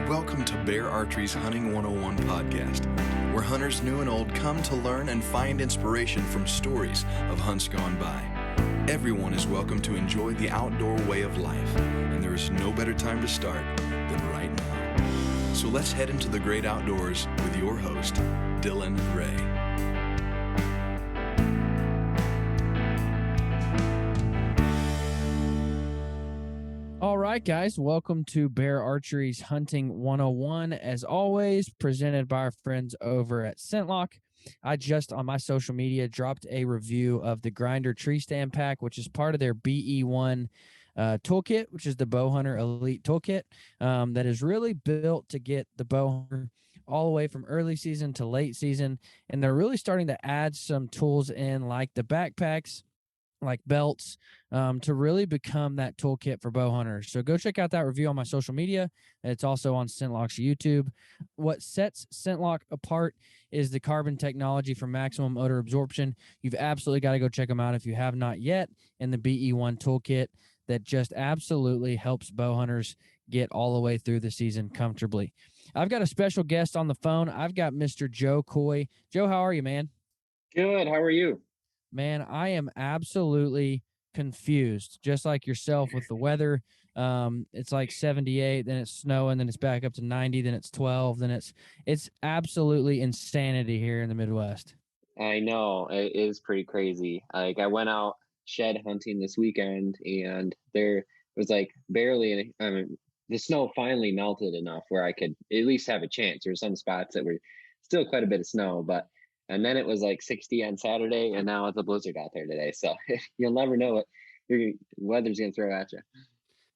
Welcome to Bear Archery's Hunting 101 podcast, where hunters new and old come to learn and find inspiration from stories of hunts gone by. Everyone is welcome to enjoy the outdoor way of life, and there is no better time to start than right now. So let's head into the great outdoors with your host, Dylan Ray. All right, guys, welcome to Bear Archery's Hunting 101, as always, presented by our friends over at ScentLok. I just, on my social media, dropped a review of the Grinder Tree Stand Pack, which is part of their BE1 toolkit, which is the Bow Hunter Elite Toolkit, that is really built to get the bow hunter all the way from early season to late season, and they're really starting to add some tools in, like the backpacks, like belts, to really become that toolkit for bow hunters. So go check out that review on my social media. It's also on ScentLok's YouTube. What sets ScentLok apart is the carbon technology for maximum odor absorption. You've absolutely got to go check them out if you have not yet. And the BE1 toolkit that just absolutely helps bow hunters get all the way through the season comfortably. I've got a special guest on the phone. I've got Mr. Joe Coy. Joe, how are you, man? Good. How are you? Man, I am absolutely confused, just like yourself with the weather. It's like 78, then it's snowing, then it's back up to 90, then it's 12, then it's absolutely insanity here in the Midwest. I know it is pretty crazy. Like, I went out shed hunting this weekend, and there was like barely any. The snow finally melted enough where I could at least have a chance. There were some spots that were still quite a bit of snow, and then it was like 60 on Saturday, and now it's a blizzard out there today. So you'll never know what your weather's going to throw at you.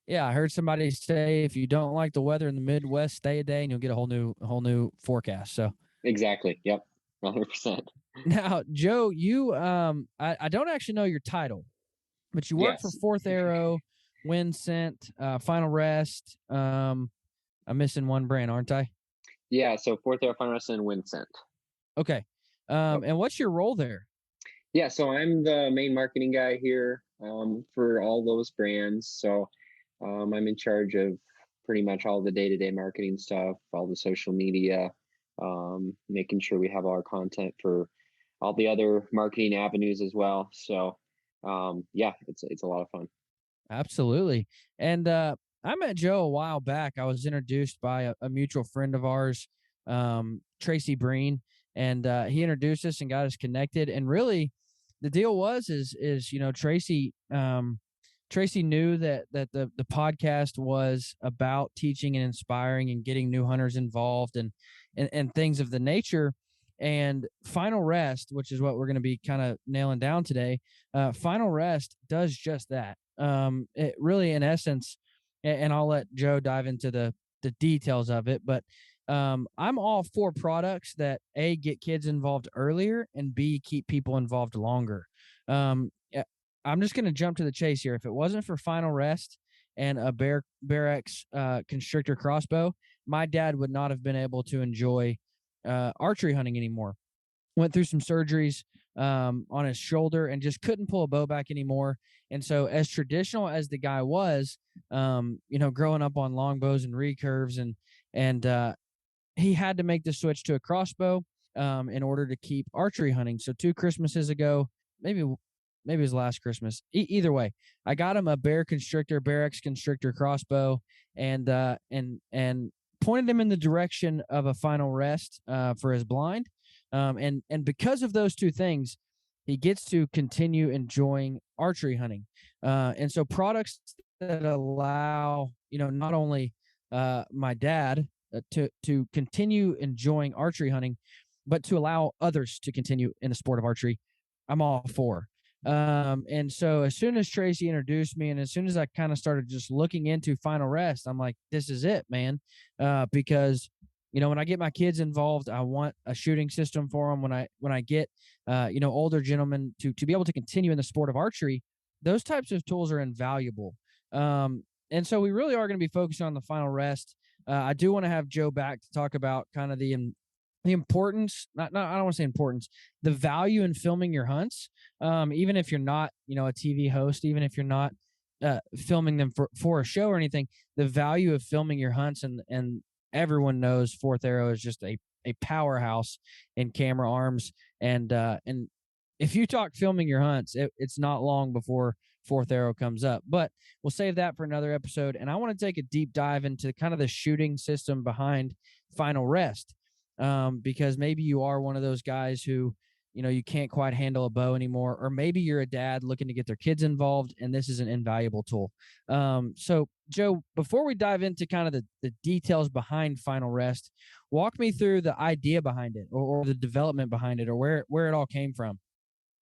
Yeah, I heard somebody say if you don't like the weather in the Midwest, stay a day and you'll get a whole new forecast. So Exactly. Yep. 100%. now, Joe, you I don't actually know your title, but you work for Fourth Arrow, Wind Scent, Final Rest. I'm missing one brand, aren't I? Yeah. So Fourth Arrow, Final Rest, and Wind Scent. Okay. And what's your role there? Yeah, so I'm the main marketing guy here for all those brands. So I'm in charge of pretty much all the day-to-day marketing stuff, all the social media, making sure we have all our content for all the other marketing avenues as well. So yeah, it's a lot of fun. Absolutely. And I met Joe a while back. I was introduced by a mutual friend of ours, Tracy Breen, and he introduced us and got us connected. And really, the deal is Tracy knew that the podcast was about teaching and inspiring and getting new hunters involved and things of the nature. And Final Rest, which is what we're going to be kind of nailing down today, Final Rest does just that. It really, in essence, and I'll let Joe dive into the details of it, but I'm all for products that A, get kids involved earlier, and B, keep people involved longer. I'm just going to jump to the chase here. If it wasn't for Final Rest and a Bear X constrictor crossbow, my dad would not have been able to enjoy archery hunting anymore. Went through some surgeries on his shoulder and just couldn't pull a bow back anymore. And so, as traditional as the guy was, growing up on longbows and recurves, and he had to make the switch to a crossbow in order to keep archery hunting. So 2 Christmases ago, maybe it was last Christmas. Either way, I got him a Bear X constrictor crossbow, and pointed him in the direction of a Final Rest for his blind. And because of those 2 things, he gets to continue enjoying archery hunting. And so products that allow, not only my dad to continue enjoying archery hunting, but to allow others to continue in the sport of archery, I'm all for. And so as soon as Tracy introduced me, and as soon as I kind of started just looking into Final Rest, I'm like, this is it, man. Because when I get my kids involved, I want a shooting system for them. When I get older gentlemen to be able to continue in the sport of archery, those types of tools are invaluable. And so we really are going to be focusing on the Final Rest. I do want to have Joe back to talk about kind of the importance, I don't want to say importance, the value in filming your hunts. Even if you're not, a TV host, even if you're not filming them for a show or anything, the value of filming your hunts and everyone knows Fourth Arrow is just a powerhouse in camera arms. And if you talk filming your hunts, it's not long before Fourth Arrow comes up. But we'll save that for another episode. And I want to take a deep dive into kind of the shooting system behind Final Rest, because maybe you are one of those guys who, you can't quite handle a bow anymore, or maybe you're a dad looking to get their kids involved, and this is an invaluable tool. So, Joe, before we dive into kind of the details behind Final Rest, walk me through the idea behind it, or the development behind it, or where it all came from.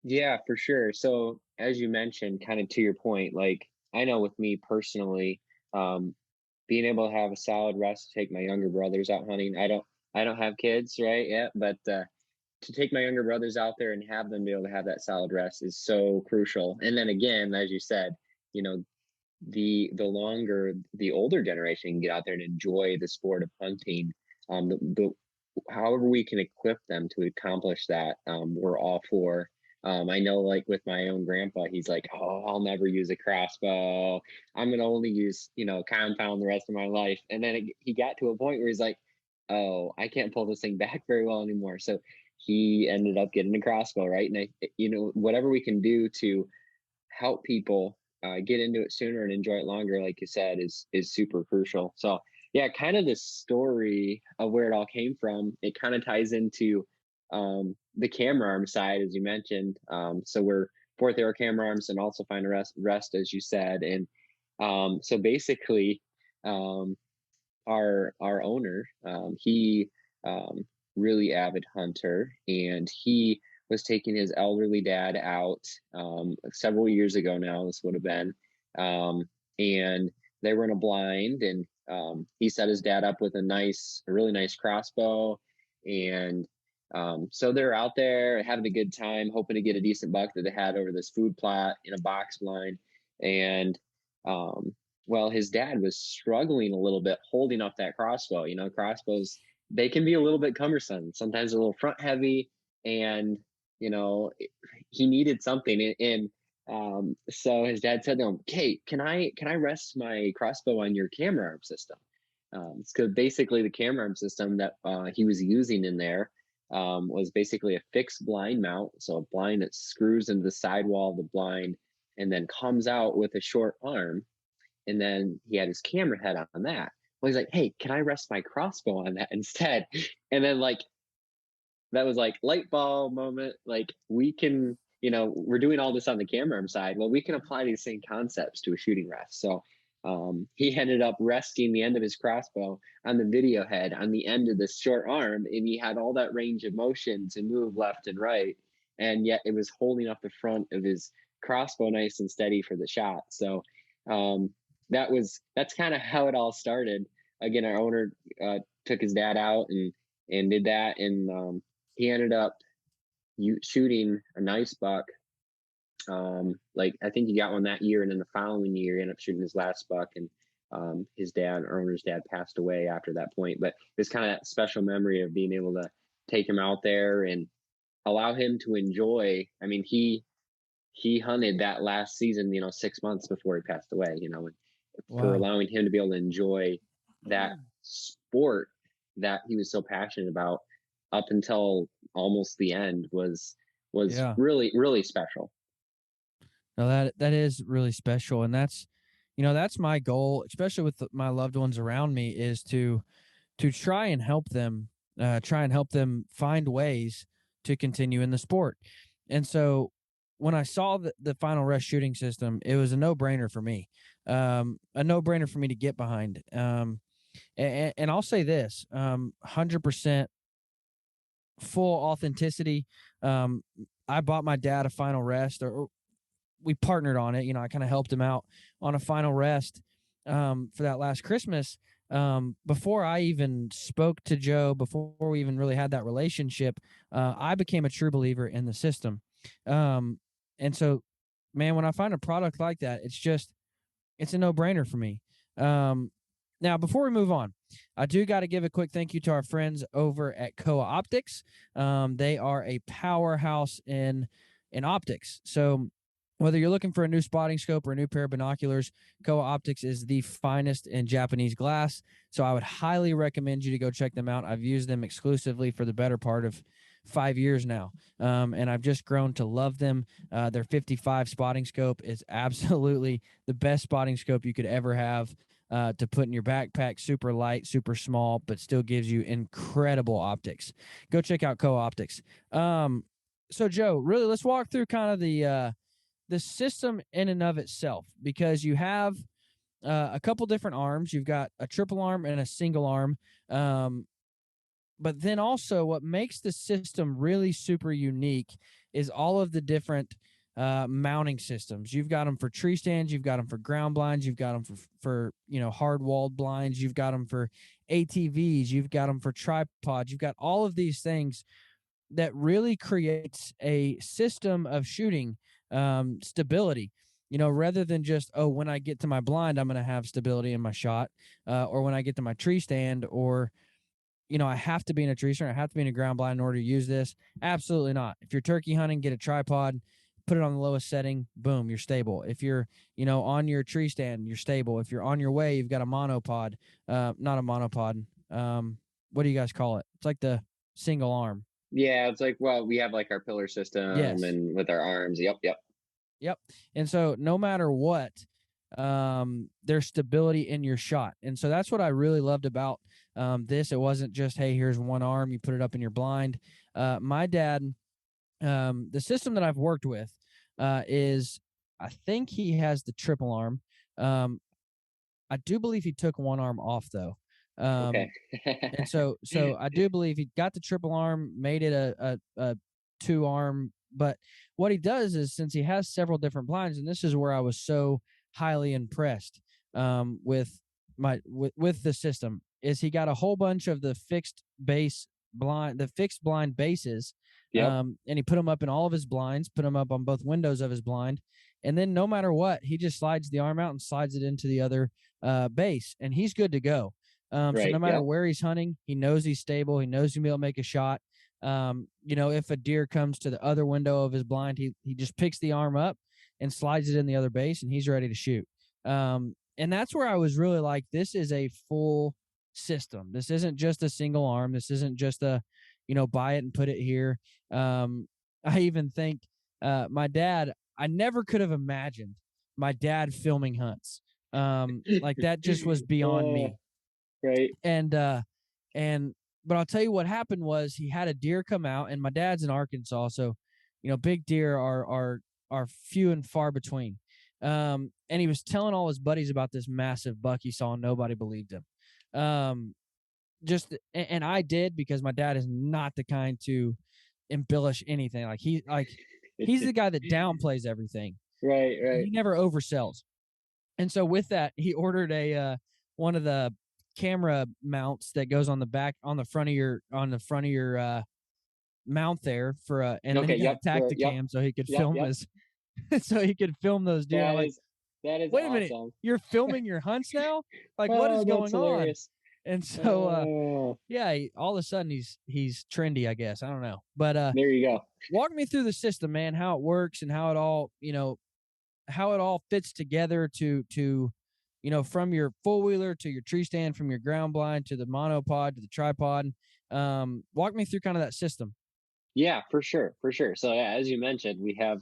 Yeah, for sure. So as you mentioned, kind of to your point, like I know with me personally, um, being able to have a solid rest to take my younger brothers out hunting. I don't have kids, right? Yeah, but to take my younger brothers out there and have them be able to have that solid rest is so crucial. And then again, as you said, you know, the longer the older generation can get out there and enjoy the sport of hunting, the however we can equip them to accomplish that, we're all for. I know, like with my own grandpa, he's like, "Oh, I'll never use a crossbow. I'm gonna only use, compound the rest of my life." And then he got to a point where he's like, "Oh, I can't pull this thing back very well anymore." So he ended up getting a crossbow, right? And whatever we can do to help people get into it sooner and enjoy it longer, like you said, is super crucial. So yeah, kind of the story of where it all came from. It kind of ties into the camera arm side, as you mentioned. So we're Fourth Arrow camera arms and also Find a Rest, as you said. And so basically, our owner, he really avid hunter, and he was taking his elderly dad out several years ago now. This would have been, and they were in a blind, and he set his dad up with a really nice crossbow, and so they're out there having a good time, hoping to get a decent buck that they had over this food plot in a box blind, and well, his dad was struggling a little bit holding up that crossbow. Crossbows, they can be a little bit cumbersome. Sometimes a little front heavy, and he needed something. And so his dad said to him, "Kate, can I rest my crossbow on your camera arm system?" So basically, the camera arm system that he was using in there was basically a fixed blind mount, so a blind that screws into the sidewall of the blind and then comes out with a short arm. And then he had his camera head on that. Well, he's like, "Hey, can I rest my crossbow on that instead?" And then that was like light bulb moment. Like, we can, we're doing all this on the camera arm side. Well, we can apply these same concepts to a shooting rest. So he ended up resting the end of his crossbow on the video head on the end of this short arm, and he had all that range of motion to move left and right, and yet it was holding up the front of his crossbow nice and steady for the shot. So that's kind of how it all started. Again, our owner took his dad out and did that, and he ended up shooting a nice buck. Like, I think he got one that year, and then the following year he ended up shooting his last buck, and our owner's dad passed away after that point. But it's kind of that special memory of being able to take him out there and allow him to enjoy. I mean, he hunted that last season, 6 months before he passed away, and for allowing him to be able to enjoy that sport that he was so passionate about up until almost the end was really, really special. No, that is really special. And that's my goal, especially with my loved ones around me, is to try and help them find ways to continue in the sport. And so when I saw the Final Rest shooting system, it was a no-brainer for me. To get behind. And I'll say this, 100% full authenticity. I bought my dad a Final Rest, or we partnered on it. I kind of helped him out on a Final Rest for that last Christmas. Before I even spoke to Joe, before we even really had that relationship, I became a true believer in the system. And so, man, when I find a product like that, it's a no-brainer for me. Now, before we move on, I do got to give a quick thank you to our friends over at Koa Optics. They are a powerhouse in optics. So Whether you're looking for a new spotting scope or a new pair of binoculars, Koa Optics is the finest in Japanese glass. So I would highly recommend you to go check them out. I've used them exclusively for the better part of 5 years now. And I've just grown to love them. Their 55 spotting scope is absolutely the best spotting scope you could ever have to put in your backpack. Super light, super small, but still gives you incredible optics. Go check out Koa Optics. So Joe, really, let's walk through kind of the system in and of itself, because you have a couple different arms. You've got a triple arm and a single arm. But then also what makes the system really super unique is all of the different mounting systems. You've got them for tree stands, you've got them for ground blinds, you've got them for hard walled blinds, you've got them for ATVs, you've got them for tripods, you've got all of these things that really creates a system of shooting stability, rather than just, oh, when I get to my blind, I'm going to have stability in my shot, or when I get to my tree stand, or, I have to be in a tree stand, I have to be in a ground blind in order to use this. Absolutely not. If you're turkey hunting, get a tripod, put it on the lowest setting, boom, you're stable. If you're, on your tree stand, you're stable. If you're on your way, you've got a monopod, not a monopod. What do you guys call it? It's like the single arm. Yeah, it's like, well, we have like our pillar system Yes. and with our arms. Yep. Yep. And so no matter what, there's stability in your shot. And so that's what I really loved about this. It wasn't just, hey, here's one arm, you put it up in your blind. My dad, the system that I've worked with is, I think he has the triple arm. I do believe he took one arm off though. Okay. And so I do believe he got the triple arm, made it a two arm. But what he does is, since he has several different blinds, and this is where I was so highly impressed with the system, is he got a whole bunch of the fixed blind bases, Yep. and he put them up in all of his blinds, put them up on both windows of his blind, and then no matter what, he just slides the arm out and slides it into the other base, and he's good to go. So Right. no matter Yep. where he's hunting, he knows he's stable. He knows he'll be able to make a shot. If a deer comes to the other window of his blind, he just picks the arm up and slides it in the other base, and he's ready to shoot. And that's where I was really like, this is a full system. This isn't just a single arm. This isn't just a, buy it and put it here. I even think my dad, I never could have imagined my dad filming hunts. Like that just was beyond me. Right. And but I'll tell you what happened was, he had a deer come out, and my dad's in Arkansas, so big deer are few and far between. And he was telling all his buddies about this massive buck he saw, and nobody believed him. And I did, because my dad is not the kind to embellish anything. He's the guy that downplays everything. Right. He never oversells. And so with that, he ordered a one of the camera mounts that goes on the front of your mount there and Okay, then he got yep, a Tacticam so he could film his so he could film those deer. I'm like, that is wait awesome. a minute, you're filming your hunts now? Like, Oh, what is going that's hilarious. on? And so all of a sudden he's trendy, I guess. I don't know. But there you go. Walk me through the system, man, how it works and how it all fits together to from your four wheeler to your tree stand, from your ground blind to the monopod to the tripod. Walk me through kind of that system. Yeah, for sure. So yeah, as you mentioned, we have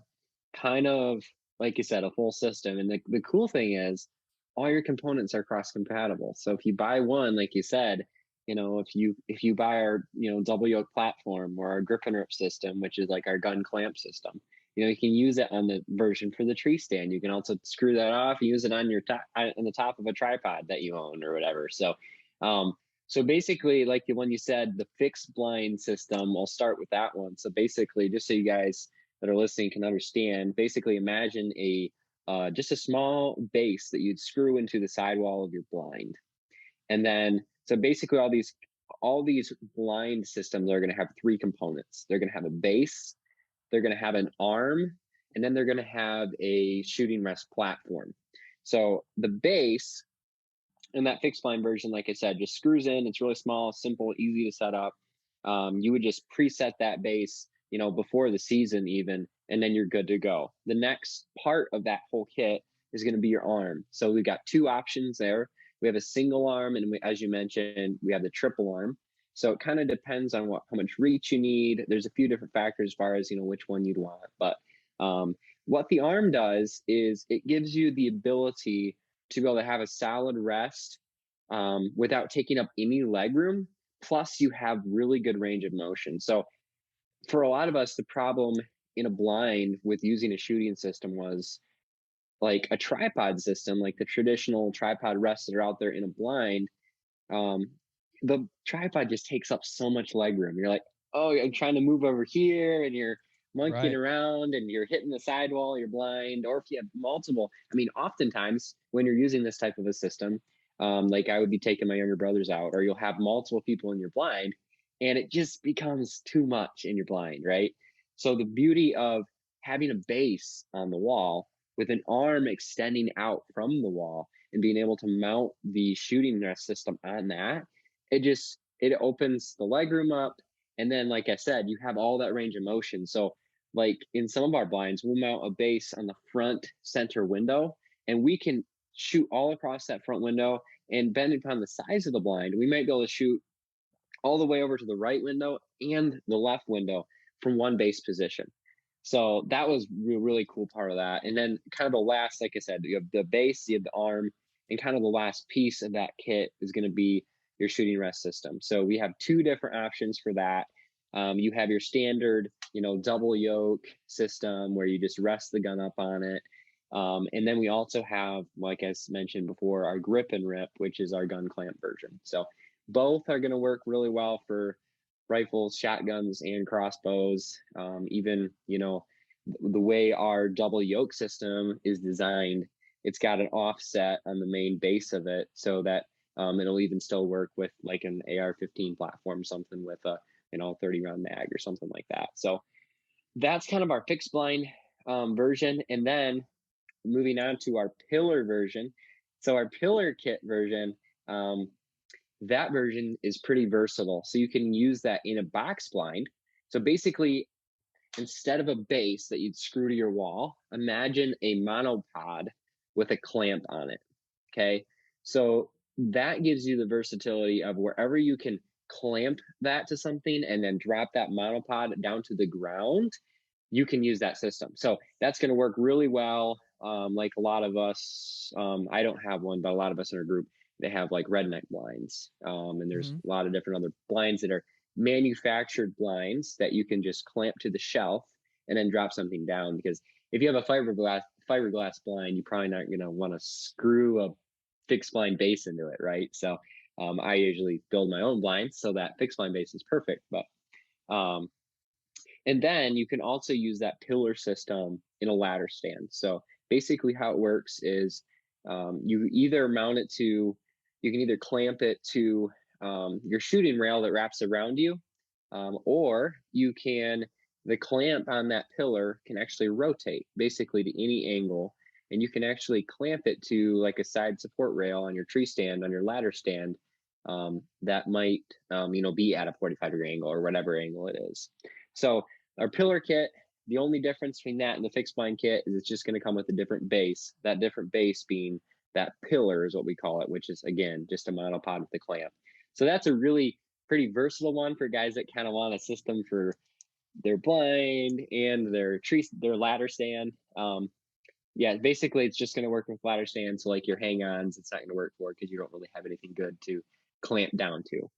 kind of, like you said, a full system. And the cool thing is, all your components are cross compatible. So if you buy one, like you said, if you buy our double yoke platform or our grip and rip system, which is like our gun clamp system, you can use it on the version for the tree stand. You can also screw that off and use it on on the top of a tripod that you own or whatever. So basically, like the one you said, the fixed blind system, I'll start with that one. So basically, just so you guys that are listening can understand, basically imagine just a small base that you'd screw into the sidewall of your blind. And then, so basically all these blind systems are going to have three components. They're going to have a base, they're going to have an arm, and then they're going to have a shooting rest platform. So the base in that fixed blind version, like I said, just screws in. It's really small, simple, easy to set up. You would just preset that base before the season even, and then you're good to go. The next part of that whole kit is going to be your arm. So we got two options there. We have a single arm, and as you mentioned, we have the triple arm. So it kind of depends on how much reach you need. There's a few different factors as far as which one you'd want. But what the arm does is it gives you the ability to be able to have a solid rest without taking up any leg room. Plus, you have really good range of motion. So for a lot of us, the problem in a blind with using a shooting system was like a tripod system, like the traditional tripod rests that are out there in a blind. The tripod just takes up so much leg room. You're like, oh, I'm trying to move over here, and you're monkeying around, and you're hitting the sidewall. You're blind, or if you have multiple. I mean, oftentimes when you're using this type of a system, like I would be taking my younger brothers out, or you'll have multiple people in your blind, and it just becomes too much in your blind, right? So the beauty of having a base on the wall with an arm extending out from the wall and being able to mount the shooting rest system on that, it opens the leg room up. And then, like I said, you have all that range of motion. So like in some of our blinds, we'll mount a base on the front center window, and we can shoot all across that front window. And depending upon the size of the blind, we might be able to shoot all the way over to the right window and the left window from one base position. So that was really cool part of that. And then kind of the last, like I said, you have the base, you have the arm, and kind of the last piece of that kit is going to be your shooting rest system. So we have two different options for that. You have your standard, double yoke system where you just rest the gun up on it. And then we also have, like I mentioned before, our grip and rip, which is our gun clamp version. So both are going to work really well for rifles, shotguns, and crossbows. Even, the way our double yoke system is designed, it's got an offset on the main base of it so that it'll even still work with like an AR-15 platform, something with a 30 round mag or something like that. So that's kind of our fixed blind version. And then moving on to our pillar version. So our pillar kit version, that version is pretty versatile. So you can use that in a box blind. So basically, instead of a base that you'd screw to your wall, imagine a monopod with a clamp on it. Okay. So that gives you the versatility of wherever you can clamp that to something and then drop that monopod down to the ground, you can use that system. So that's going to work really well. Like a lot of us, I don't have one, but a lot of us in our group, they have like redneck blinds. And there's a lot of different other blinds that are manufactured blinds that you can just clamp to the shelf and then drop something down. Because if you have a fiberglass blind, you're probably not going to want to screw a fixed blind base into it, right? So I usually build my own blinds so that fixed blind base is perfect. But and then you can also use that pillar system in a ladder stand. So basically how it works is you can either clamp it to your shooting rail that wraps around you, or the clamp on that pillar can actually rotate basically to any angle, and you can actually clamp it to like a side support rail on your tree stand, on your ladder stand, that might be at a 45-degree angle or whatever angle it is. So our pillar kit, the only difference between that and the fixed blind kit is it's just going to come with a different base. That different base being that pillar is what we call it, which is again just a monopod with a clamp. So that's a really pretty versatile one for guys that kind of want a system for their blind and their ladder stand. Basically it's just going to work with ladder stands. So like your hang-ons, it's not going to work for because you don't really have anything good to clamp down to.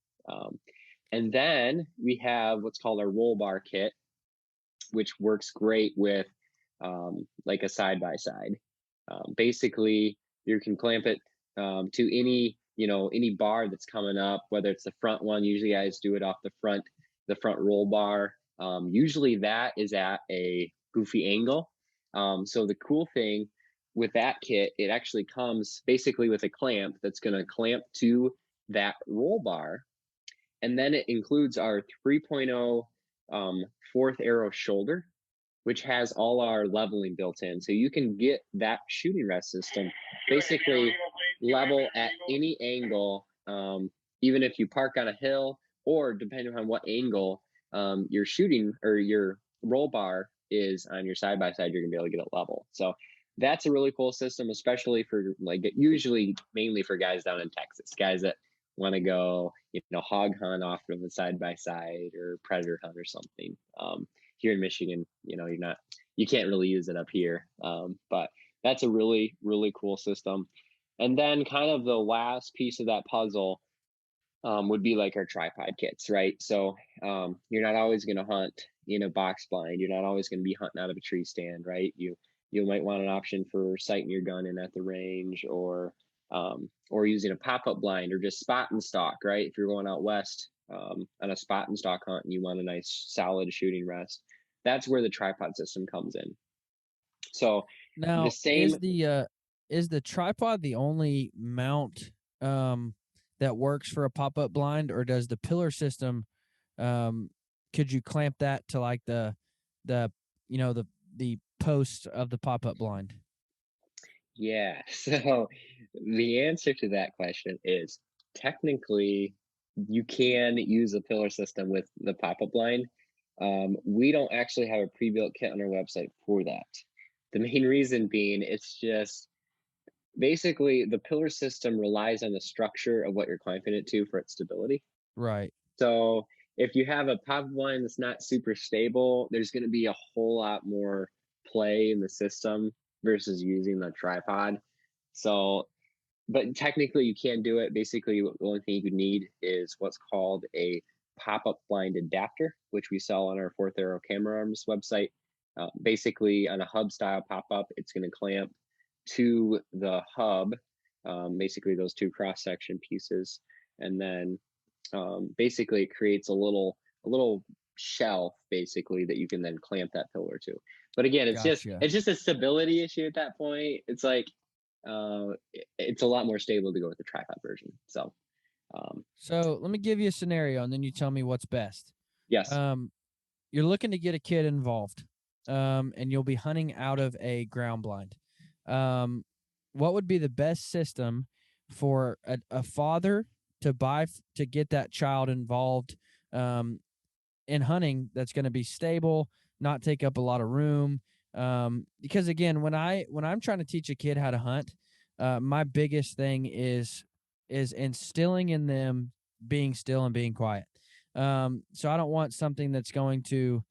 And then we have what's called our roll bar kit, which works great with like a side-by-side. Basically, you can clamp it to any bar that's coming up, whether it's the front one. Usually guys do it off the front roll bar. Usually that is at a goofy angle. So the cool thing with that kit, it actually comes basically with a clamp that's going to clamp to that roll bar. And then it includes our 3.0 fourth arrow shoulder, which has all our leveling built in. So you can get that shooting rest system basically level at any angle, even if you park on a hill, or depending on what angle your shooting or your roll bar is on your side by side, you're gonna be able to get it level. So that's a really cool system, especially for like usually mainly for guys down in Texas, guys that want to go, hog hunt off of a side by side or predator hunt or something. Here in Michigan, you can't really use it up here. But that's a really, really cool system. And then kind of the last piece of that puzzle would be like our tripod kits, right? So you're not always going to hunt in a box blind. You're not always going to be hunting out of a tree stand, right? You might want an option for sighting your gun in at the range, or using a pop-up blind, or just spot and stalk, right? If you're going out west on a spot and stalk hunt and you want a nice solid shooting rest, that's where the tripod system comes in. So the Now, same. is the tripod the only mount that works for a pop-up blind, or does the pillar system, could you clamp that to like the the post of the pop-up blind? Yeah. So the answer to that question is technically you can use a pillar system with the pop-up blind. We don't actually have a pre-built kit on our website for that. The main reason being it's just basically the pillar system relies on the structure of what you're clamping it to for its stability. Right. So if you have a pop blind that's not super stable, there's going to be a whole lot more play in the system versus using the tripod. So, but technically you can do it. Basically, the only thing you need is what's called a pop-up blind adapter, which we sell on our Fourth Arrow Camera Arms website. Basically, on a hub style pop-up, it's going to clamp to the hub, basically those two cross-section pieces, and then basically it creates a little shelf basically that you can then clamp that pillar to. But again, it's Gotcha. just a stability issue at that point. It's like it's a lot more stable to go with the tripod version. So let me give you a scenario, and then you tell me what's best. yes. You're looking to get a kid involved, and you'll be hunting out of a ground blind. What would be the best system for a father to buy to get that child involved in hunting that's going to be stable, not take up a lot of room? Because again, when I'm trying to teach a kid how to hunt, my biggest thing is instilling in them being still and being quiet. So I don't want something that's going to,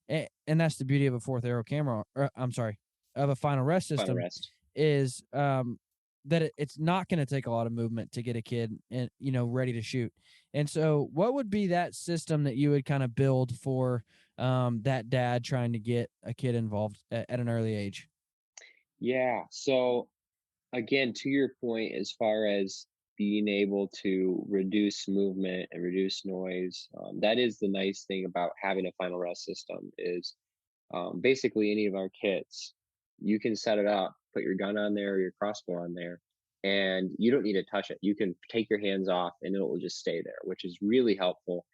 and that's the beauty of a Fourth Arrow camera. Or, I'm sorry, of a final rest Final system rest. is that it's not going to take a lot of movement to get a kid and ready to shoot. And so, what would be that system that you would kind of build for that dad trying to get a kid involved at an early age? Yeah. So again, to your point, as far as being able to reduce movement and reduce noise, that is the nice thing about having a final rest system is basically any of our kits, you can set it up, put your gun on there or your crossbow on there, and you don't need to touch it. You can take your hands off and it will just stay there, which is really helpful.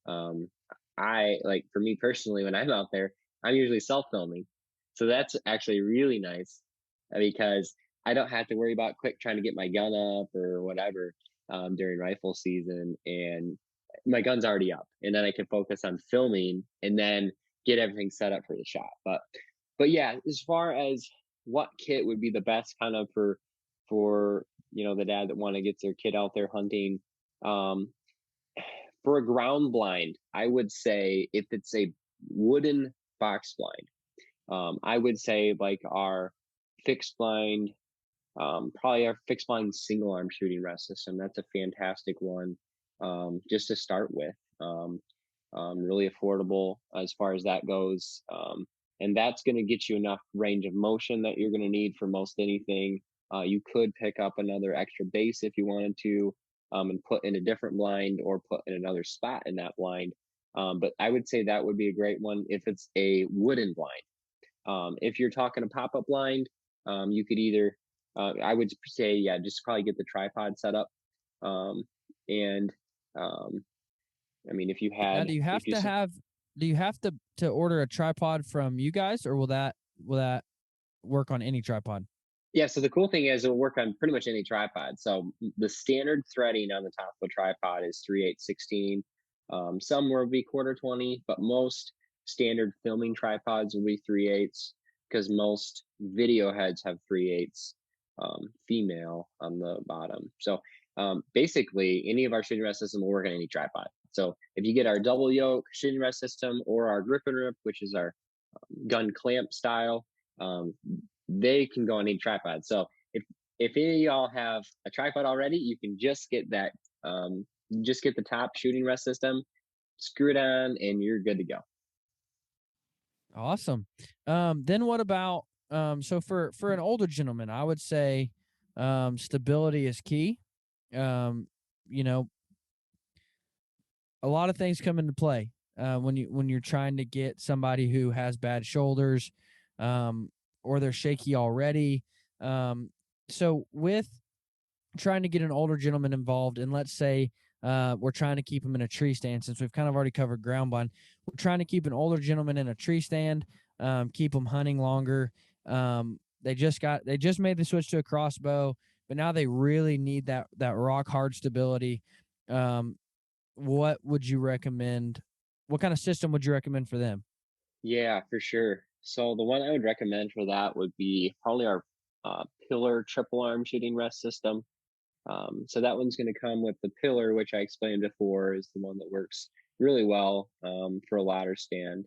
I like, for me personally, when I'm out there, I'm usually self-filming. So that's actually really nice because I don't have to worry about quick trying to get my gun up or whatever during rifle season. And my gun's already up. And then I can focus on filming and then get everything set up for the shot. But yeah, as far as what kit would be the best kind of for the dad that want to get their kid out there hunting, for a ground blind, I would say if it's a wooden box blind, I would say like our fixed blind, probably our fixed blind single arm shooting rest system. That's a fantastic one, just to start with. Really affordable as far as that goes. And that's going to get you enough range of motion that you're going to need for most anything. You could pick up another extra base if you wanted to, and put in a different blind or put in another spot in that blind. But I would say that would be a great one if it's a wooden blind. If you're talking a pop-up blind, you could either, I would say, yeah, just probably get the tripod set up. And I mean, if you Now, had, do you have if you, to have do you have to order a tripod from you guys, or will that work on any tripod? yeah, so the cool thing is it'll work on pretty much any tripod. So the standard threading on the top of a tripod is 3/8 16. Some will be 1/4 20, but most standard filming tripods will be 3/8 because most video heads have 3/8 female on the bottom. So basically, any of our shooting rest system will work on any tripod. So if you get our double yoke shooting rest system or our grip and rip, which is our gun clamp style, um, they can go on any tripod. So if any of y'all have a tripod already, you can just get that, just get the top shooting rest system, screw it on, and you're good to go. Awesome. Then what about so for an older gentleman, I would say stability is key. You know, a lot of things come into play when you're trying to get somebody who has bad shoulders, or they're shaky already. So with trying to get an older gentleman involved, and let's say we're trying to keep him in a tree stand, since we've kind of already covered ground blind. We're trying to keep an older gentleman in a tree stand, keep them hunting longer. They just made the switch to a crossbow, but now they really need that rock hard stability. What would you recommend? What kind of system would you recommend for them? Yeah, for sure. So the one I would recommend for that would be probably our pillar triple arm shooting rest system. So that one's going to come with the pillar, which I explained before is the one that works really well for a ladder stand.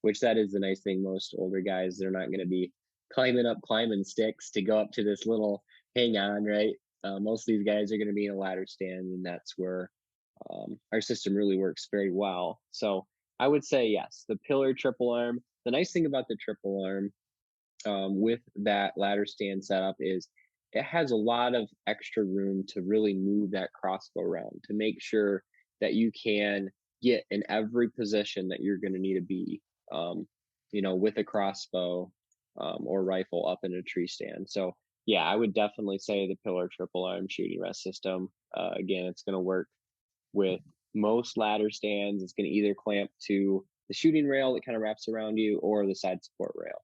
Which that is the nice thing. Most older guys, they're not going to be climbing sticks to go up to this little hang on, right? Most of these guys are going to be in a ladder stand, and that's where our system really works very well. So I would say yes, the pillar triple arm. The nice thing about the triple arm with that ladder stand setup is it has a lot of extra room to really move that crossbow around to make sure that you can get in every position that you're going to need to be, um, with a crossbow or rifle up in a tree stand. So yeah, I would definitely say the pillar triple arm shooting rest system. Again, it's going to work with most ladder stands. It's going to either clamp to the shooting rail that kind of wraps around you or the side support rail.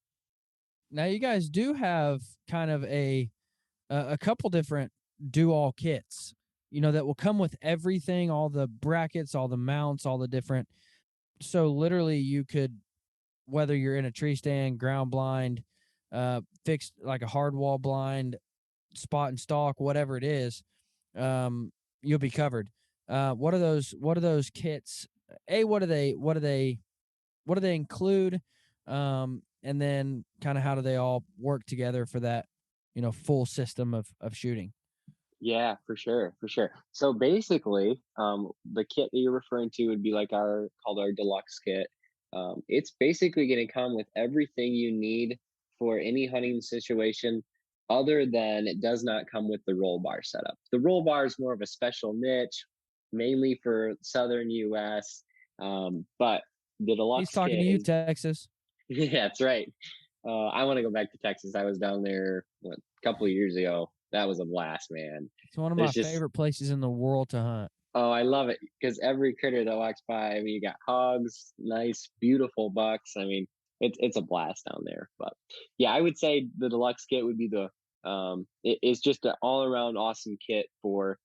Now you guys do have kind of a couple different do-all kits, that will come with everything, all the brackets, all the mounts, all the different. So literally you could, whether you're in a tree stand, ground blind, fixed like a hard wall blind, spot and stalk, whatever it is, you'll be covered. What are those kits? What do they include? And then kind of how do they all work together for that, full system of shooting? Yeah, for sure, for sure. So basically, the kit that you're referring to would be like called our deluxe kit. It's basically going to come with everything you need for any hunting situation, other than it does not come with the roll bar setup. The roll bar is more of a special niche, mainly for Southern U.S. But the He's deluxe talking to kit you, is Texas. yeah, that's right. I want to go back to Texas. I was down there a couple of years ago. That was a blast, man. It's one of my There's just favorite places in the world to hunt. Oh, I love it because every critter that walks by, I mean, you got hogs, nice, beautiful bucks. I mean, it's a blast down there. But yeah, I would say the deluxe kit would be it's just an all around awesome kit for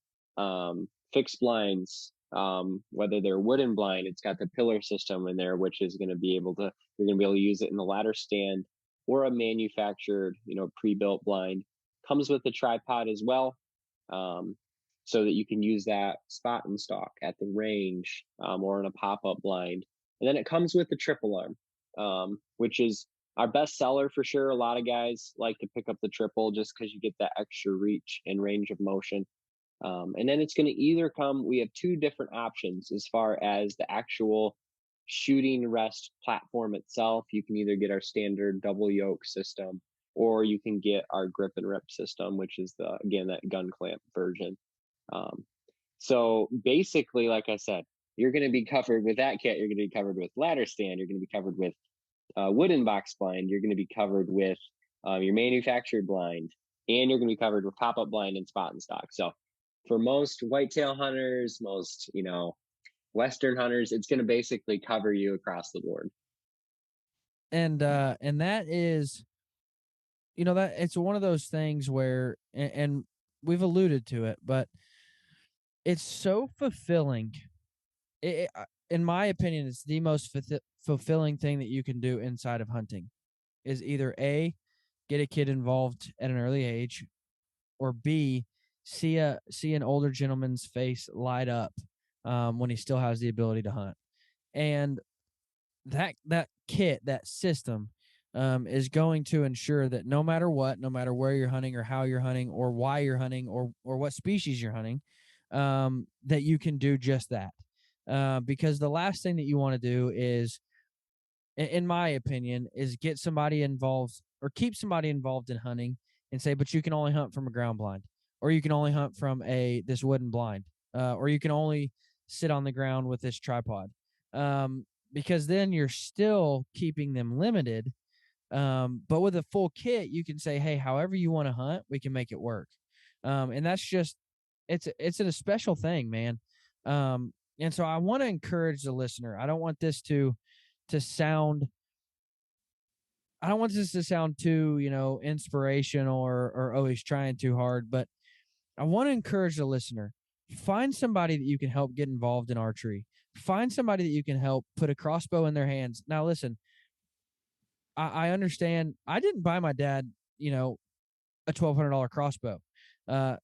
fixed blinds. Whether they're wooden blind, it's got the pillar system in there, which is going to be able to you're going to be able to use it in the ladder stand or a manufactured, pre-built blind. Comes with a tripod as well. So that you can use that spot and stalk at the range, or in a pop-up blind. And then it comes with the triple arm, which is our best seller for sure. A lot of guys like to pick up the triple just because you get that extra reach and range of motion. And then it's going to either come, we have two different options as far as the actual shooting rest platform itself. You can either get our standard double yoke system, or you can get our grip and rip system, which is again, that gun clamp version. So basically, like I said, you're going to be covered with that kit. You're going to be covered with ladder stand. You're going to be covered with wooden box blind. You're going to be covered with your manufactured blind, and you're going to be covered with pop-up blind and spot and stock. So for most whitetail hunters, most, Western hunters, it's going to basically cover you across the board. And that is, that it's one of those things where, and we've alluded to it, but it's so fulfilling in my opinion, it's the most fulfilling thing that you can do inside of hunting is either A, get a kid involved at an early age, or B, see an older gentleman's face light up when he still has the ability to hunt. And that kit, that system, is going to ensure that no matter what, no matter where you're hunting or how you're hunting or why you're hunting or what species you're hunting, that you can do just that. Because the last thing that you want to do is, in my opinion, is get somebody involved or keep somebody involved in hunting and say, but you can only hunt from a ground blind, or you can only hunt from this wooden blind, or you can only sit on the ground with this tripod. Because then you're still keeping them limited. But with a full kit, you can say, hey, however you want to hunt, we can make it work. And that's just, it's a special thing, man. And so I want to encourage the listener. I don't want this to sound, I don't want this to sound too, inspirational or always trying too hard, but I want to encourage the listener. Find somebody that you can help get involved in archery. Find somebody that you can help put a crossbow in their hands. Now, listen, I understand. I didn't buy my dad, a $1,200 crossbow.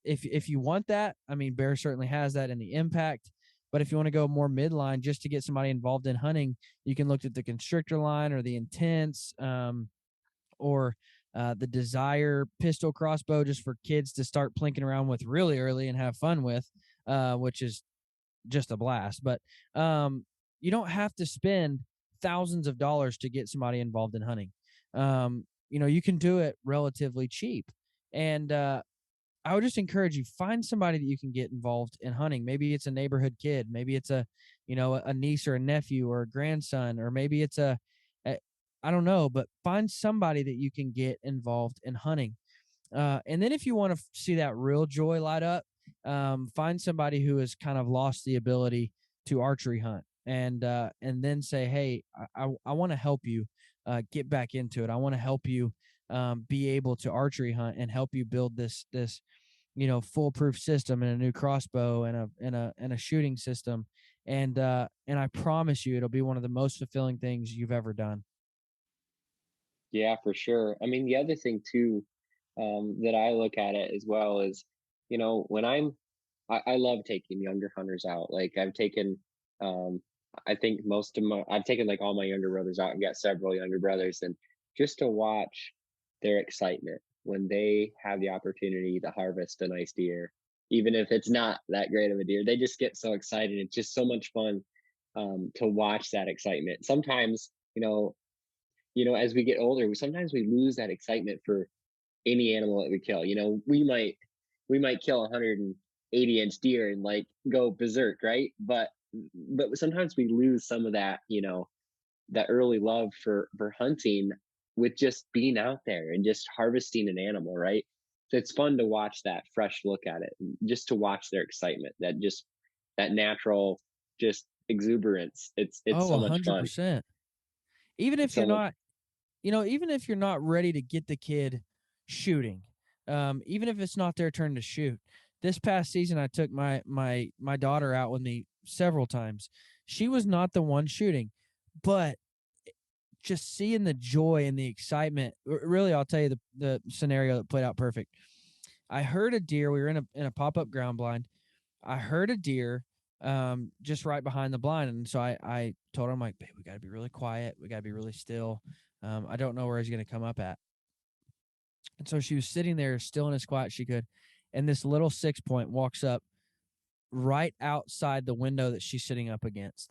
If you want that, I mean, Bear certainly has that in the Impact. But if you want to go more midline, just to get somebody involved in hunting, you can look at the Constrictor line or the Intense, or the Desire pistol crossbow, just for kids to start plinking around with really early and have fun with, which is just a blast. But you don't have to spend thousands of dollars to get somebody involved in hunting. You can do it relatively cheap. And I would just encourage you, find somebody that you can get involved in hunting. Maybe it's a neighborhood kid. Maybe it's a niece or a nephew or a grandson, or maybe it's I don't know, but find somebody that you can get involved in hunting. And then if you want to see that real joy light up, find somebody who has kind of lost the ability to archery hunt, and then say, hey, I want to help you get back into it. I want to help you be able to archery hunt and help you build this foolproof system and a new crossbow and a shooting system. And I promise you, it'll be one of the most fulfilling things you've ever done. Yeah, for sure. I mean, the other thing too, that I look at it as well is, when I love taking younger hunters out. Like um, I think I've taken like all my younger brothers out and got several younger brothers, and just to watch their excitement when they have the opportunity to harvest a nice deer, even if it's not that great of a deer, they just get so excited. It's just so much fun, to watch that excitement. Sometimes, as we get older, sometimes we lose that excitement for any animal that we kill. We might kill a 180-inch deer and like go berserk, right? But sometimes we lose some of that, that early love for hunting, with just being out there and just harvesting an animal, right? So it's fun to watch that fresh look at it, just to watch their excitement, that natural just exuberance. It's Oh, so much fun. 100%. Even It's if you're so much. not, even if you're not ready to get the kid shooting, even if it's not their turn to shoot. This past season, I took my daughter out with me several times. She was not the one shooting, but just seeing the joy and the excitement. Really, I'll tell you the scenario that played out perfect. I heard a deer. We were in a pop-up ground blind. I heard a deer just right behind the blind. And so I told her, I'm like, babe, we got to be really quiet. We got to be really still. I don't know where he's going to come up at. And so she was sitting there still and as quiet as she could. And this little 6-point walks up right outside the window that she's sitting up against.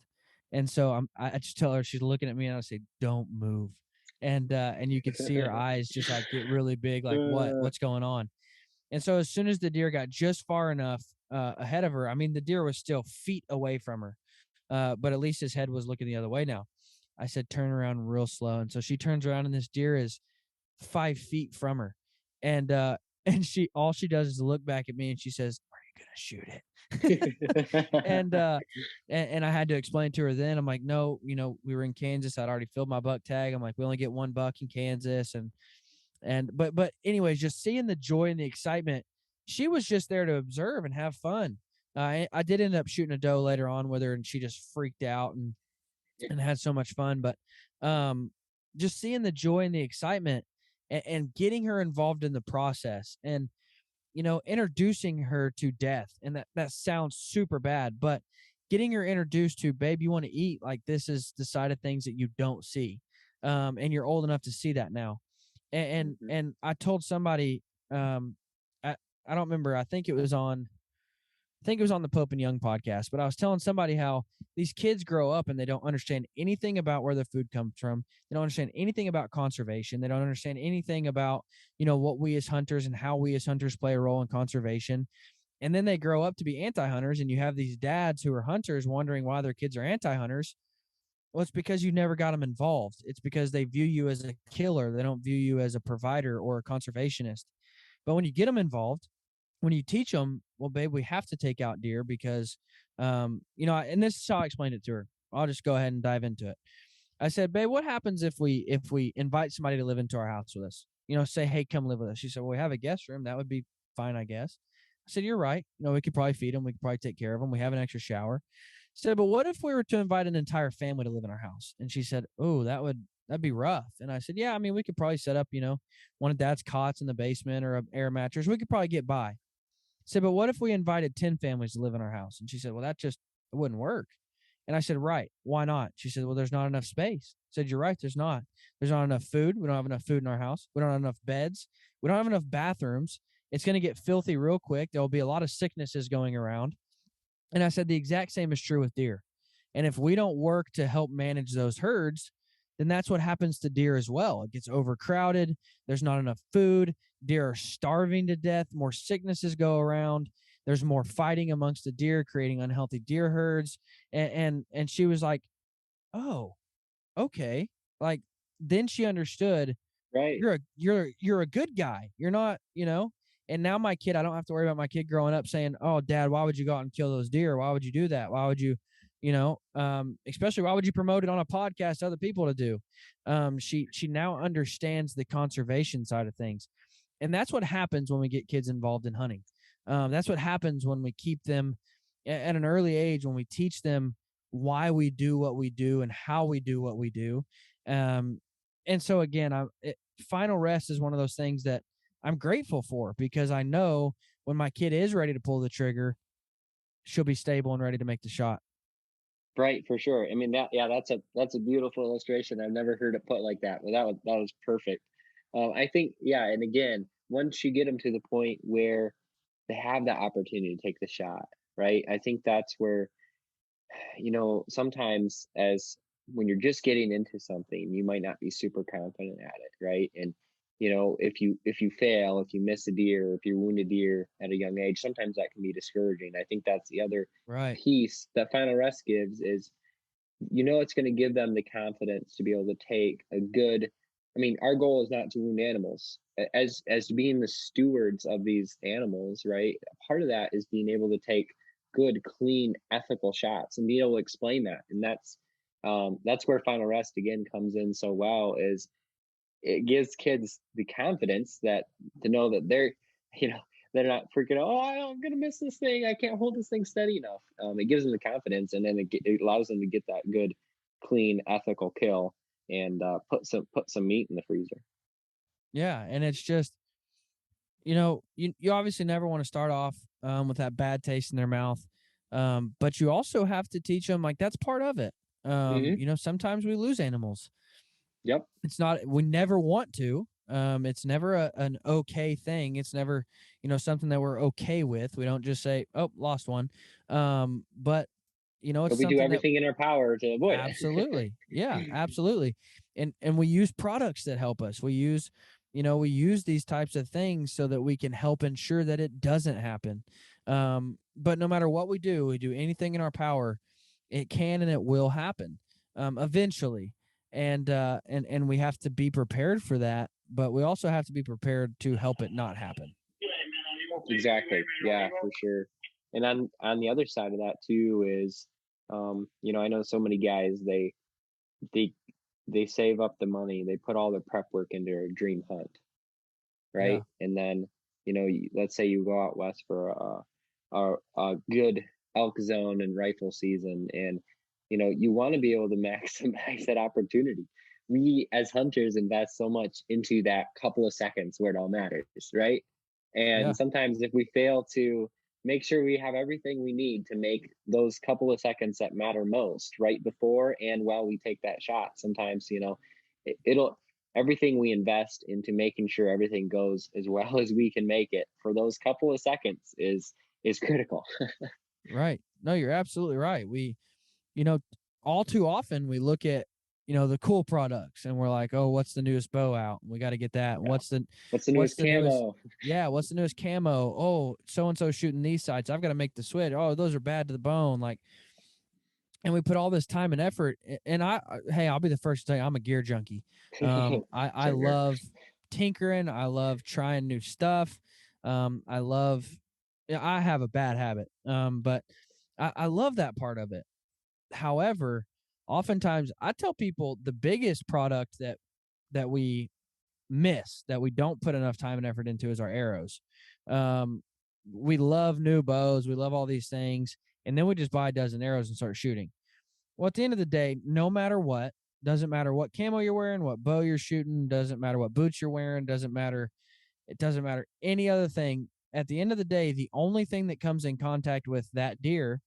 And so I just tell her, she's looking at me, and I say, don't move. And you could see her eyes just like get really big, like what's going on. And so as soon as the deer got just far enough ahead of her, I mean, the deer was still feet away from her, but at least his head was looking the other way now. I said, turn around real slow. And so she turns around, and this deer is 5 feet from her. And and all she does is look back at me, and she says, are you gonna shoot it? and I had to explain to her then. I'm like, no, we were in Kansas. I'd already filled my buck tag. I'm like, we only get 1 buck in Kansas. But anyways, just seeing the joy and the excitement, she was just there to observe and have fun. I did end up shooting a doe later on with her, and she just freaked out and had so much fun. But just seeing the joy and the excitement and getting her involved in the process, and introducing her to death. And that sounds super bad, but getting her introduced to, babe, you want to eat, like, this is the side of things that you don't see. And you're old enough to see that now. And I told somebody, I, I don't remember, I think it was on the Pope and Young podcast, but I was telling somebody how these kids grow up and they don't understand anything about where their food comes from. They don't understand anything about conservation. They don't understand anything about, what we as hunters and how we as hunters play a role in conservation. And then they grow up to be anti-hunters, and you have these dads who are hunters wondering why their kids are anti-hunters. Well, it's because you never got them involved. It's because they view you as a killer. They don't view you as a provider or a conservationist. But when you get them involved, when you teach them, well, babe, we have to take out deer because, and this is how I explained it to her. I'll just go ahead and dive into it. I said, babe, what happens if we invite somebody to live into our house with us? Say, hey, come live with us. She said, well, we have a guest room. That would be fine, I guess. I said, you're right. We could probably feed them. We could probably take care of them. We have an extra shower. I said, but what if we were to invite an entire family to live in our house? And she said, oh, that'd be rough. And I said, yeah, I mean, we could probably set up, one of dad's cots in the basement or an air mattress. We could probably get by. I said, but what if we invited 10 families to live in our house? And she said, well, it wouldn't work. And I said, right, why not? She said, well, there's not enough space. I said, you're right, there's not. There's not enough food. We don't have enough food in our house. We don't have enough beds. We don't have enough bathrooms. It's going to get filthy real quick. There'll be a lot of sicknesses going around. And I said, the exact same is true with deer. And if we don't work to help manage those herds, then that's what happens to deer as well. It gets overcrowded. There's not enough food. Deer are starving to death. More sicknesses go around. There's more fighting amongst the deer, creating unhealthy deer herds. And she was like, oh, okay. Like, then she understood, Right. you're a good guy. You're not, and now my kid, I don't have to worry about my kid growing up saying, oh, dad, why would you go out and kill those deer? Why would you do that? Why would you, especially why would you promote it on a podcast to other people to do? She now understands the conservation side of things. And that's what happens when we get kids involved in hunting. That's what happens when we keep them at an early age, when we teach them why we do what we do and how we do what we do. And so again, final rest is one of those things that I'm grateful for, because I know when my kid is ready to pull the trigger, she'll be stable and ready to make the shot. Right, for sure. I mean, that's a beautiful illustration. I've never heard it put like that, but that was perfect. I think, yeah, and again, once you get them to the point where they have that opportunity to take the shot, right? I think that's where, sometimes as when you're just getting into something, you might not be super confident at it, right? And if you fail, if you miss a deer, if you wound a deer at a young age, sometimes that can be discouraging. I think that's the other Right. piece that final rest gives is, it's going to give them the confidence to be able to take a good. I mean, our goal is not to wound animals. As being the stewards of these animals, right? Part of that is being able to take good, clean, ethical shots and be able to explain that. And that's where final rest again comes in so well, is it gives kids the confidence that to know that they're not freaking out, oh, I'm gonna miss this thing, I can't hold this thing steady enough. It gives them the confidence, and then it allows them to get that good, clean, ethical kill, and put some meat in the freezer. Yeah, and it's just, you obviously never want to start off with that bad taste in their mouth, but you also have to teach them, like, that's part of it. Sometimes we lose animals. Yep. It's not, we never want to. It's never an okay thing. It's never, something that we're okay with. We don't just say, oh, lost one. But it's we do something everything in our power to avoid it. Absolutely. Yeah, absolutely. And we use products that help us. We use these types of things so that we can help ensure that it doesn't happen. But no matter what we do anything in our power, it can and it will happen eventually. And we have to be prepared for that, but we also have to be prepared to help it not happen. Exactly. Yeah, for sure. And on the other side of that too is, I know so many guys, they save up the money, they put all their prep work into their dream hunt, right? Yeah. And then, let's say you go out west for a good elk zone and rifle season. And you want to be able to maximize that opportunity. We as hunters invest so much into that couple of seconds where it all matters, right? Yeah. And sometimes if we fail to make sure we have everything we need to make those couple of seconds that matter most right before and while we take that shot, sometimes it'll everything we invest into making sure everything goes as well as we can make it for those couple of seconds is critical. Right. No, you're absolutely right. We, you know, all too often we look at, the cool products and we're like, oh, what's the newest bow out? We got to get that. Yeah. What's the What's newest the newest? camo? Yeah. What's the newest camo? Oh, so-and-so shooting these sights. I've got to make the switch. Oh, those are bad to the bone. Like, and we put all this time and effort. And hey, I'll be the first to tell you, I'm a gear junkie. I Same here. love tinkering. I love trying new stuff. I love, I have a bad habit. But I love that part of it. However, oftentimes I tell people the biggest product that we miss, that we don't put enough time and effort into, is our arrows. We love new bows, we love all these things, and then we just buy a dozen arrows and start shooting. Well, at the end of the day, no matter what, doesn't matter what camo you're wearing, what bow you're shooting, doesn't matter what boots you're wearing, it doesn't matter any other thing. At the end of the day, the only thing that comes in contact with that deer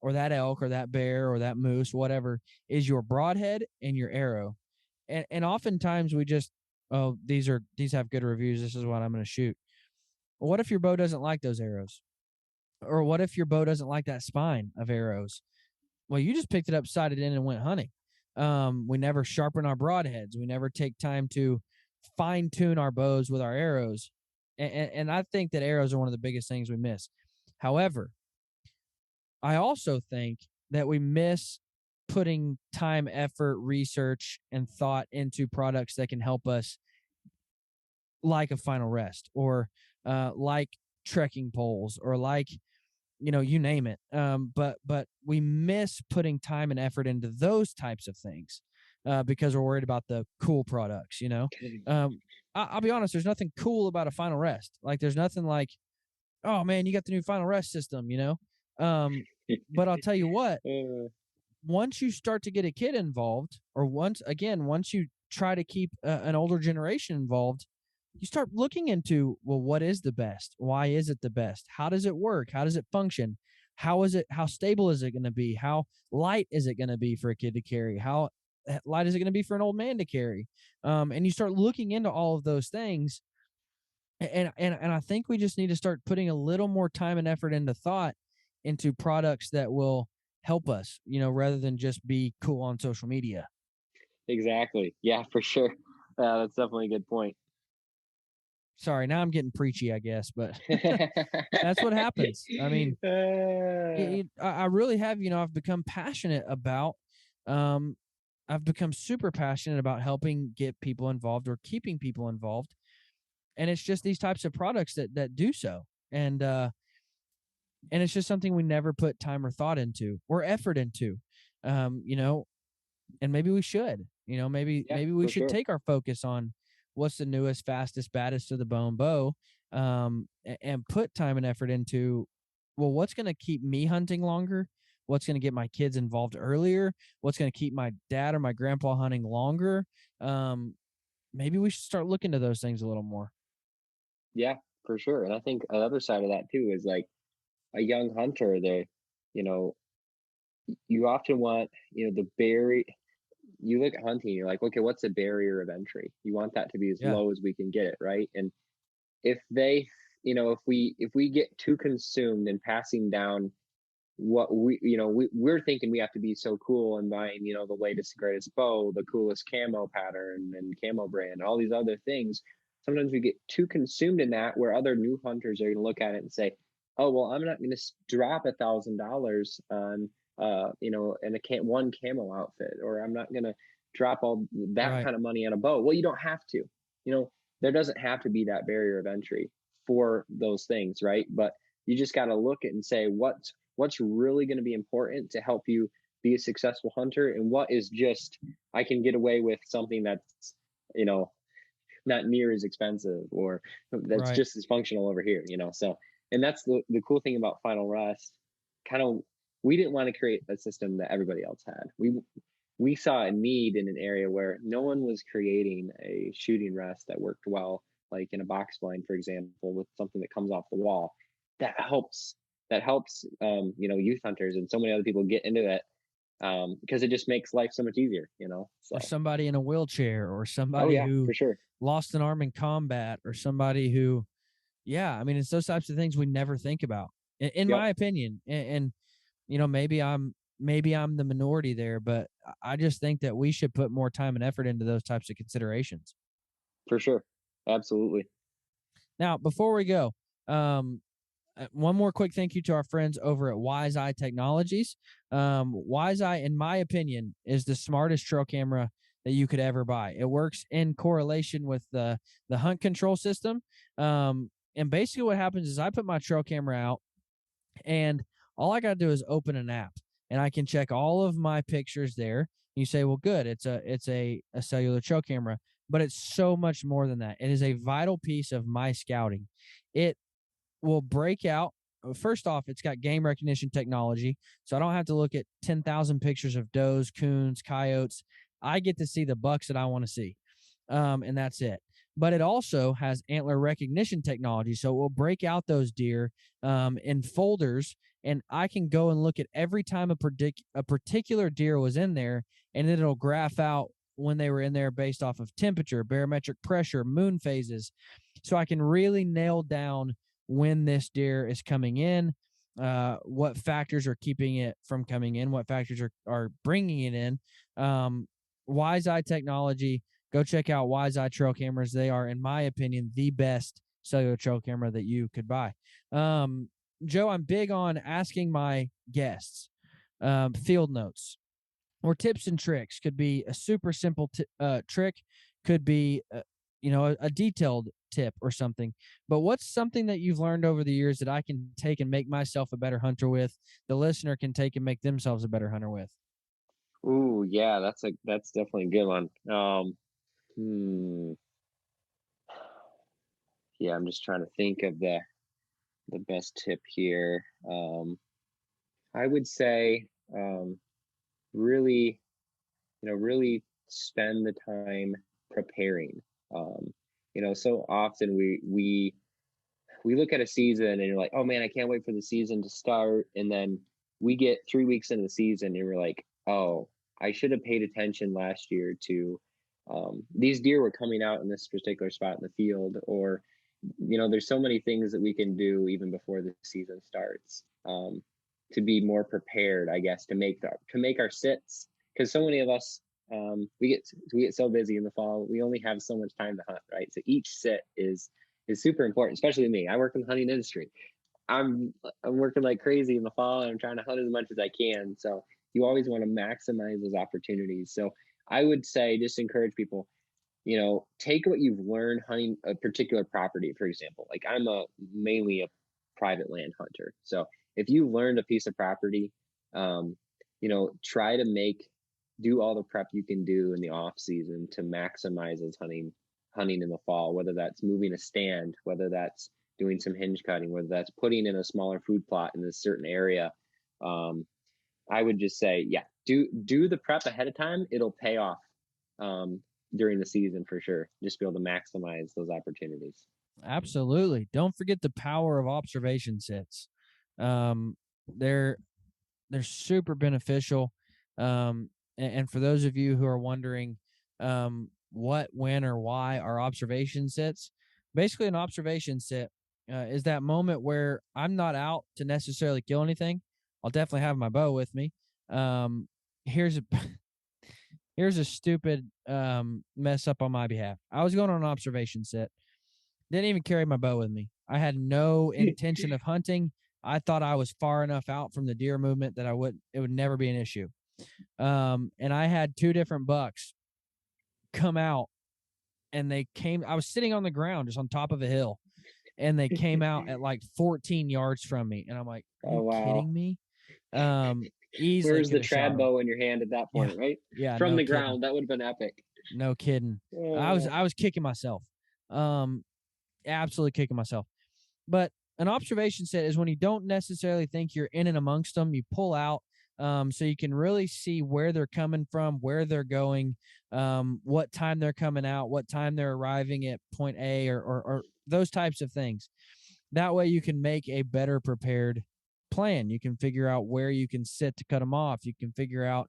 or that elk or that bear or that moose, whatever, is your broadhead and your arrow. And oftentimes we just, oh, these have good reviews, this is what I'm going to shoot. Well, what if your bow doesn't like those arrows? Or what if your bow doesn't like that spine of arrows? Well, you just picked it up, sighted in, and went hunting. We never sharpen our broadheads. We never take time to fine tune our bows with our arrows. And I think that arrows are one of the biggest things we miss. However, I also think that we miss putting time, effort, research, and thought into products that can help us, like a final rest, or like trekking poles, or like, you name it. But we miss putting time and effort into those types of things because we're worried about the cool products. I'll be honest. There's nothing cool about a final rest. Like, there's nothing like, oh man, you got the new final rest system. But I'll tell you what. Once you start to get a kid involved, or once you try to keep an older generation involved, you start looking into, well, what is the best? Why is it the best? How does it work? How does it function? How stable is it going to be? How light is it going to be for a kid to carry? How light is it going to be for an old man to carry? And you start looking into all of those things. And I think we just need to start putting a little more time and effort into thought into products that will help us, rather than just be cool on social media. Exactly. Yeah, for sure. That's definitely a good point. Sorry, now I'm getting preachy, I guess, but that's what happens. I mean, I really have, I've become passionate about, I've become super passionate about helping get people involved or keeping people involved. And it's just these types of products that do so. And it's just something we never put time or thought into or effort into, and maybe we should, maybe we should take our focus on what's the newest, fastest, baddest to the bone bow, and put time and effort into, well, what's going to keep me hunting longer? What's going to get my kids involved earlier? What's going to keep my dad or my grandpa hunting longer? Maybe we should start looking to those things a little more. Yeah, for sure. And I think another side of that too is like a young hunter, you often want, the barrier. You look at hunting, you're like, okay, what's the barrier of entry? You want that to be as low as we can get it, right? And if they, if we get too consumed in passing down what we're thinking we have to be so cool and buying, the latest greatest bow, the coolest camo pattern and camo brand, all these other things. Sometimes we get too consumed in that, where other new hunters are going to look at it and say, oh, well, I'm not going to drop $1,000 on in one camo outfit, or I'm not going to drop all that kind of money on a bow. Well, you don't have to. There doesn't have to be that barrier of entry for those things, right? But you just got to look at and say what's really going to be important to help you be a successful hunter, and what is just, I can get away with something that's not near as expensive, or that's just as functional over here. So And that's the cool thing about Final Rest. Kind of, we didn't want to create a system that everybody else had. We saw a need in an area where no one was creating a shooting rest that worked well, like in a box blind, for example, with something that comes off the wall. That helps. Youth hunters and so many other people get into it, because it just makes life so much easier. So. Or somebody in a wheelchair, or Oh somebody yeah, who for sure. lost an arm in combat, or somebody who, yeah, I mean, it's those types of things we never think about, in Yep. my opinion. And maybe I'm the minority there, but I just think that we should put more time and effort into those types of considerations. For sure. Absolutely. Now, before we go, one more quick thank you to our friends over at Wise Eye Technologies. Wise Eye, in my opinion, is the smartest trail camera that you could ever buy. It works in correlation with the hunt control system. And basically what happens is I put my trail camera out, and all I got to do is open an app, and I can check all of my pictures there. You say, well, good. It's a cellular trail camera, but it's so much more than that. It is a vital piece of my scouting. It will break out. First off, it's got game recognition technology, so I don't have to look at 10,000 pictures of does, coons, coyotes. I get to see the bucks that I want to see, and that's it. But it also has antler recognition technology, so it will break out those deer in folders, and I can go and look at every time a particular deer was in there, and then it'll graph out when they were in there based off of temperature, barometric pressure, moon phases, so I can really nail down when this deer is coming in, what factors are keeping it from coming in, what factors are bringing it in. Wise Eye technology, go check out Wise Eye trail cameras. They are, in my opinion, the best cellular trail camera that you could buy. Joe, I'm big on asking my guests field notes or tips and tricks. Could be a super simple trick, could be a detailed tip or something. But what's something that you've learned over the years that I can take and make myself a better hunter with, the listener can take and make themselves a better hunter with? Ooh, yeah, that's definitely a good one. Yeah, I'm just trying to think of the best tip here. I would say, really, really spend the time preparing. So often we look at a season and you're like, oh man, I can't wait for the season to start. And then we get 3 weeks into the season and we're like, oh, I should have paid attention last year to these deer were coming out in this particular spot in the field. Or, there's so many things that we can do even before the season starts, to be more prepared, I guess, to make our sits. Because so many of us, we get so busy in the fall, we only have so much time to hunt, right? So each sit is super important, especially me. I work in the hunting industry. I'm working like crazy in the fall, and I'm trying to hunt as much as I can. So you always want to maximize those opportunities. So I would say just encourage people, take what you've learned hunting a particular property. For example, like I'm mainly a private land hunter. So if you learned a piece of property, try to do all the prep you can do in the off season to maximize those hunting in the fall, whether that's moving a stand, whether that's doing some hinge cutting, whether that's putting in a smaller food plot in a certain area. I would just say, yeah, do the prep ahead of time. It'll pay off during the season for sure. Just be able to maximize those opportunities. Absolutely. Don't forget the power of observation sets. They're super beneficial. And for those of you who are wondering what, when, or why are observation sets, basically an observation set is that moment where I'm not out to necessarily kill anything. I'll definitely have my bow with me. Here's a stupid mess up on my behalf. I was going on an observation set. Didn't even carry my bow with me. I had no intention of hunting. I thought I was far enough out from the deer movement that it would never be an issue. And I had 2 different bucks come out, and I was sitting on the ground just on top of a hill, and they came out at like 14 yards from me. And I'm like, are you kidding me? Easily. Where's the trad bow in your hand at that point, right? Yeah. From no the kidding. ground. That would have been epic. No kidding. I was kicking myself. Absolutely kicking myself. But an observation set is when you don't necessarily think you're in and amongst them. You pull out, so you can really see where they're coming from, where they're going, what time they're coming out, what time they're arriving at point A, or those types of things. That way you can make a better prepared plan. You can figure out where you can sit to cut them off. You can figure out,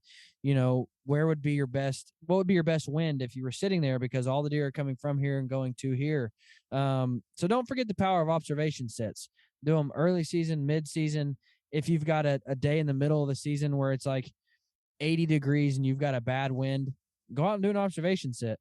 where would be your best, what would be your best wind if you were sitting there, because all the deer are coming from here and going to here. So don't forget the power of observation sets. Do them early season, mid season. If you've got a day in the middle of the season where it's like 80 degrees and you've got a bad wind, go out and do an observation set.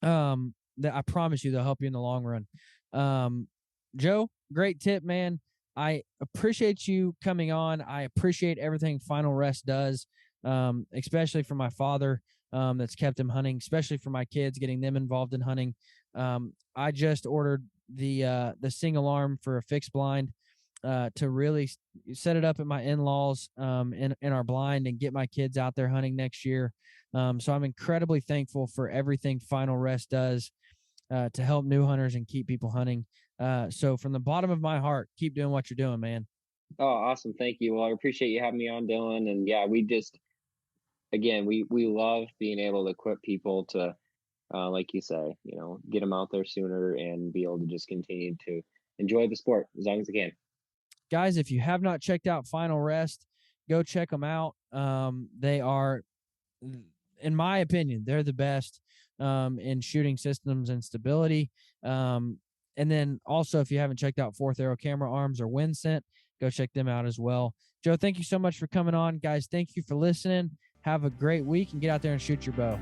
That I promise you they'll help you in the long run. Joe, great tip, man. I appreciate you coming on. I appreciate everything Final Rest does, especially for my father, that's kept him hunting, especially for my kids, getting them involved in hunting. I just ordered the Sing alarm for a fixed blind, to really set it up at my in-laws, in our blind, and get my kids out there hunting next year. So I'm incredibly thankful for everything Final Rest does, to help new hunters and keep people hunting. So from the bottom of my heart, keep doing what you're doing, man. Oh, awesome. Thank you. Well, I appreciate you having me on, Dylan. And yeah, again, we love being able to equip people to, like you say, get them out there sooner and be able to just continue to enjoy the sport as long as they can. Guys, if you have not checked out Final Rest, go check them out. They are, in my opinion, they're the best, in shooting systems and stability. And then also, if you haven't checked out Fourth Arrow Camera Arms or Winsent, go check them out as well. Joe, thank you so much for coming on. Guys, thank you for listening. Have a great week and get out there and shoot your bow.